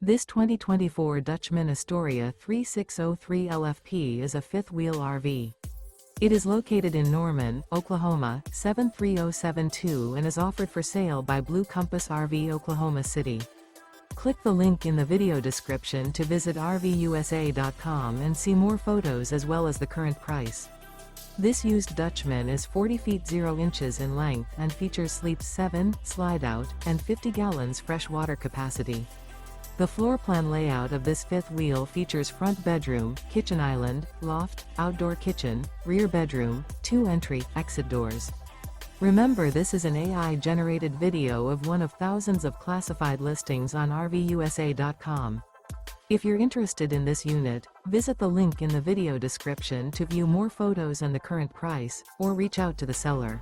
This 2024 Dutchmen Astoria 3603 LFP is a fifth-wheel RV. It is located in Norman, Oklahoma, 73072 and is offered for sale by Blue Compass RV Oklahoma City. Click the link in the video description to visit RVUSA.com and see more photos as well as the current price. This used Dutchman is 40 feet 0 inches in length and features sleeps 7, slide-out, and 50 gallons fresh water capacity. The floor plan layout of this fifth wheel features front bedroom, kitchen island, loft, outdoor kitchen, rear bedroom, 2 entry/exit doors. Remember, this is an AI-generated video of one of thousands of classified listings on RVUSA.com. If you're interested in this unit, visit the link in the video description to view more photos and the current price, or reach out to the seller.